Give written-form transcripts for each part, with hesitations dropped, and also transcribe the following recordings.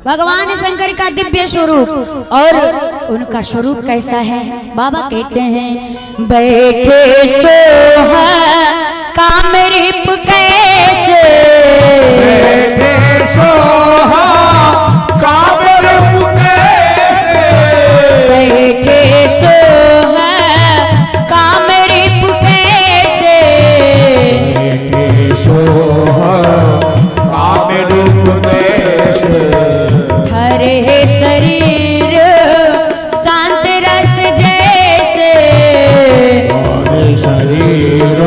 भगवान शंकर का दिव्य स्वरूप। और उनका स्वरूप कैसा है? बाबा कहते हैं बैठे सोहा कामरूप कैसे, बैठे सोहा कामरूप कैसे, बैठे सोहा कामरूप कैसे, बैठे सोहा कामरूप कैसे, हरे शरीर शांत रस जैसे, हरे शरीर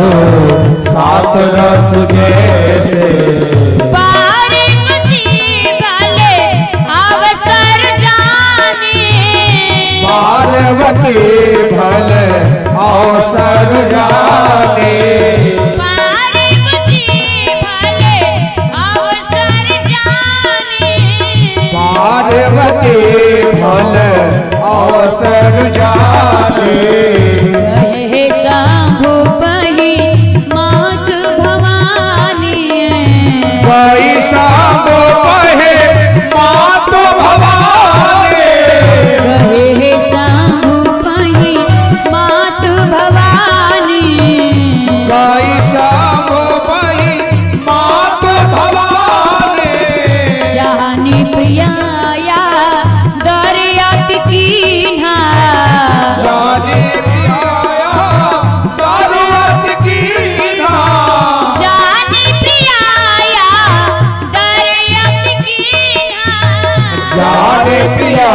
सात रस जैसे, पार्वती भले अवसर जाने, पार्वती भले अवसर जाने, पार्वती भले अवसर जाने, पार्वती भले अवसर जाने, कहे शंभु पही मात भवानी, पैसा वो कहे मात भवानी, कहे शंभु पही मात भवानी, पैसा वो कहे मात भवानी, जानी प्रिया दरियात कीन्हा, जाने प्याया दरुवत कीन्हा, जानी प्रिया दरियात कीन्हा, जाने प्याया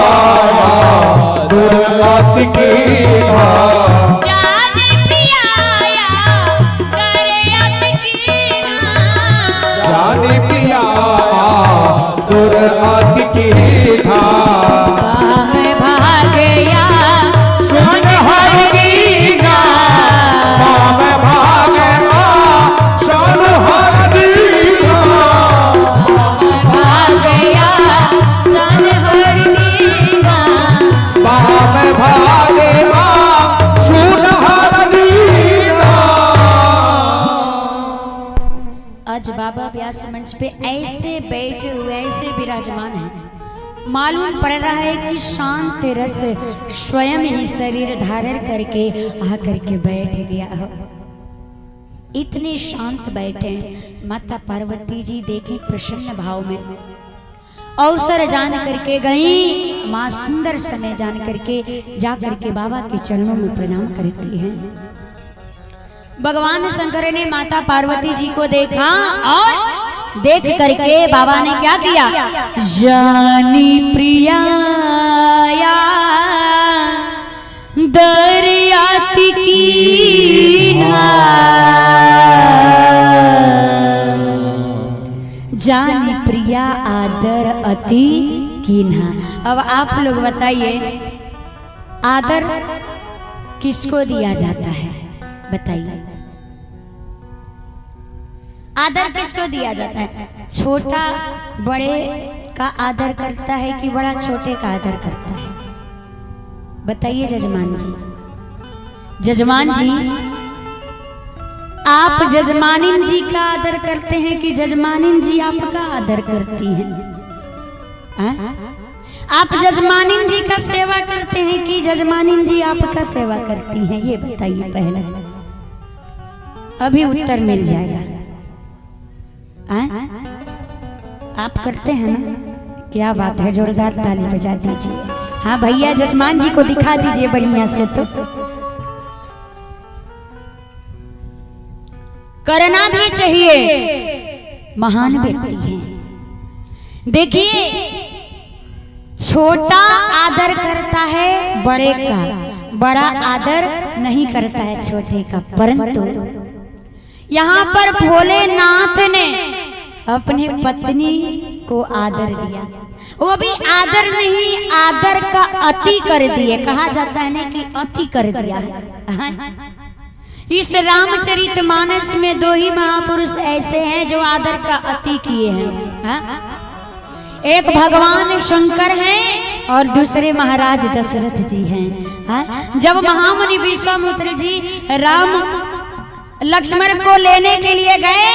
दुर्गत कीन्हा, जानी प्रिया दरियात कीन्हा, जाने प्याया दुर्गत कीन्हा, बाम भागया सुन हर दीना, बाम भागया सुन हर दीना, भागया सन हर दीना, बाम भागया सुन हर दीना। आज बाबा व्यास मंच पे ऐसे बैठे हुए ऐसे विराजमान हैं, मालूम पड़ रहा है कि शांत रस स्वयं ही शरीर धारण करके आकर के बैठ गया हो। इतने शांत बैठे हैं। माता पार्वती जी देखें प्रसन्न भाव में अवसर जान करके गई, माँ सुंदर समय जान करके जा करके बाबा के चरणों में प्रणाम करती हैं। भगवान शंकर ने माता पार्वती जी को देखा और देख करके बाबा ने क्या किया? जानी प्रिया दरियाती कीन्हा, जानी प्रिया आदर अति कीन्हा। अब आप लोग बताइए आदर किसको दिया जाता है? बताइए आदर किसको दिया जाता है? छोटा बड़े का आदर करता है कि बड़ा छोटे का आदर करता है? बताइए जजमान जी। जजमान जी, आप जजमानिन जी का आदर करते हैं कि जजमानिन जी आपका आदर करती हैं? आप जजमानिन जी का सेवा करते हैं कि जजमानिन जी आपका सेवा करती हैं? ये बताइए पहले, अभी उत्तर मिल जाएगा। आप करते हैं ना? क्या बात है, जोरदार ताली बजा दीजिए। हाँ भैया, जजमान जी को दिखा दीजिए बढ़िया से। तो करना भी चाहिए, महान व्यक्ति हैं। देखिए छोटा आदर करता है बड़े का, बड़ा आदर नहीं करता है छोटे का। परंतु यहाँ पर भोलेनाथ ने अपनी पत्नी को आदर दिया, वो भी आदर नहीं, आदर का अति कर दिए। कहा जाता है ना कि अति कर दिया है। इस रामचरितमानस में दो ही महापुरुष ऐसे हैं जो आदर का अति किए हैं। एक भगवान शंकर हैं और दूसरे महाराज दशरथ जी हैं। जब महामुनि विश्वामित्र जी राम लक्ष्मण को लेने के लिए गए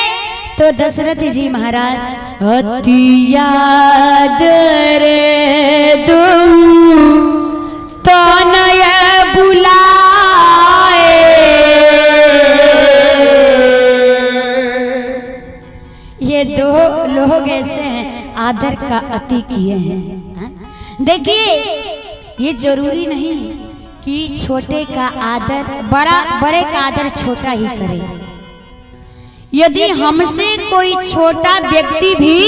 तो दशरथ जी महाराज अति याद रे तुम तनय बुलाए, ये दो लोग ऐसे हैं आदर का अति किए हैं। देखिए ये जरूरी नहीं कि छोटे का आदर बड़े का आदर छोटा ही करे। यदि हमसे कोई छोटा व्यक्ति भी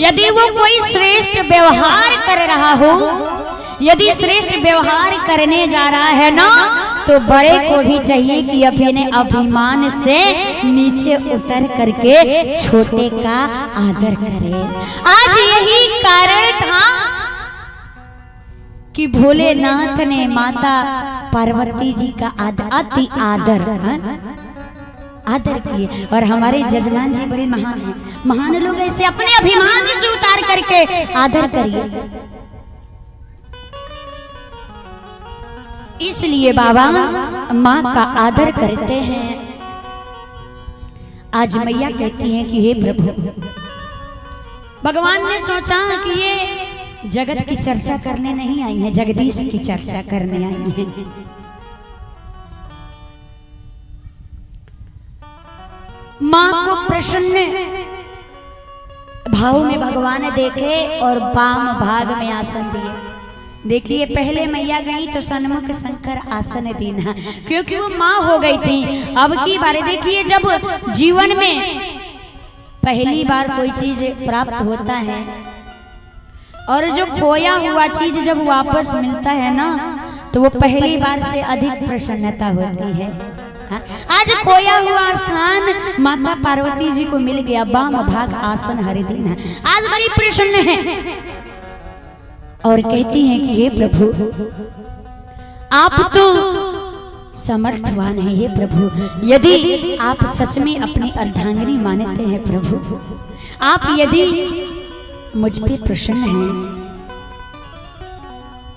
यदि वो कोई श्रेष्ठ व्यवहार कर रहा हो, यदि श्रेष्ठ व्यवहार करने जा रहा है ना, तो बड़े को भी चाहिए कि अपने अभिमान से नीचे उतर करके छोटे का आदर करे। आज यही कारण था कि भोलेनाथ ने माता पार्वती जी का अति आदर किए। और हमारे जजमान जी बड़े महान हैं, महान लोग ऐसे अपने अभिमान से उतार करके आदर करिए। इसलिए बाबा माँ का आदर करते हैं। आज मैया कहती हैं कि हे प्रभु, भगवान ने सोचा कि ये जगत की चर्चा करने नहीं आई है, जगदीश की चर्चा करने आई है। माँ को प्रसन्न भाव में भगवान देखे और वाम भाग में आसन दिए। देखिए पहले मैया गई तो सन्मुख शंकर आसन देना, क्योंकि वो माँ हो गई थी। अब की बार देखिए, जब जीवन में पहली बार कोई चीज प्राप्त होता है और जो खोया हुआ चीज जब वापस मिलता है ना, तो वो पहली बार से अधिक प्रसन्नता होती है। आज खोया हुआ स्थान माता पार्वती जी को मिल गया, वाम भाग आसन हरि दीना। आज बड़ी प्रसन्न है और कहती हैं कि हे प्रभु, आप तो समर्थवान हैं। हे प्रभु, यदि आप सच में अपनी अर्धांगिनी मानते हैं प्रभु, आप यदि मुझ पे प्रसन्न हैं,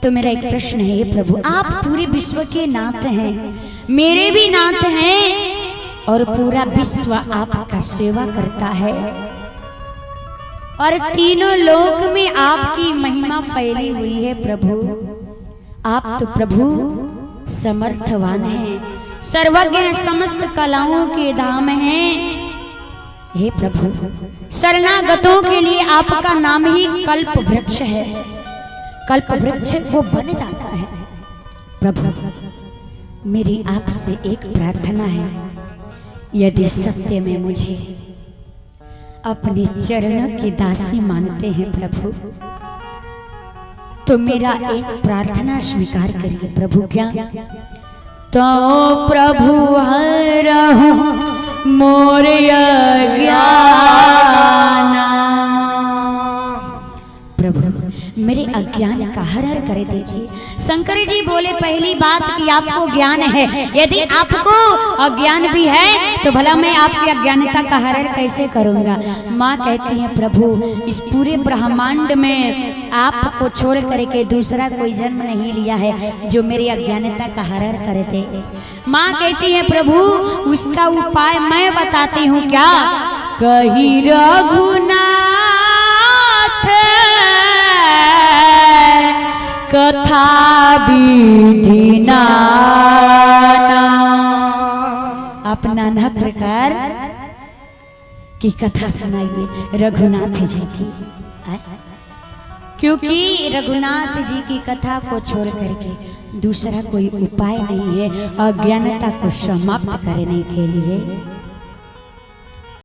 तो मेरा एक प्रश्न है। हे प्रभु, आप पूरे विश्व के नाथ हैं, मेरे भी नाथ हैं, और पूरा विश्व आपका सेवा करता है, और तीनों लोक में आपकी महिमा फैली हुई है। प्रभु, आप तो प्रभु समर्थवान हैं, सर्वज्ञ हैं, समस्त कलाओं के धाम हैं। हे प्रभु, शरणागतों के लिए आपका नाम ही कल्प वृक्ष है, कल्प वृक्ष वो बन जाता है। प्रभु, मेरी आपसे एक प्रार्थना है, यदि सत्य में मुझे अपने चरणों की दासी मानते हैं प्रभु, तो मेरा एक प्रार्थना स्वीकार करिए प्रभु। क्या? तो प्रभु हरहु मोर अज्ञान, प्रभु मेरे अज्ञान का हर कर दीजिए। शंकर जी बोले पहली बात कि आपको ज्ञान है, यदि आपको अज्ञान भी है तो भला मैं आपकी अज्ञानता का हरण कैसे करूंगा। माँ कहती है प्रभु, इस पूरे ब्रह्मांड में आपको छोड़ करके दूसरा कोई जन्म नहीं लिया है जो मेरी अज्ञानता का हरण कर दे। माँ कहती है प्रभु, उसका उपाय मैं बताती हूँ। क्या? कहीं रघुनाथ कथा विधि नाना, आप नाना प्रकार की कथा सुनाइए रघुनाथ जी की, क्योंकि रघुनाथ जी की कथा को छोड़ करके दूसरा कोई उपाय नहीं है अज्ञानता को समाप्त करने के लिए।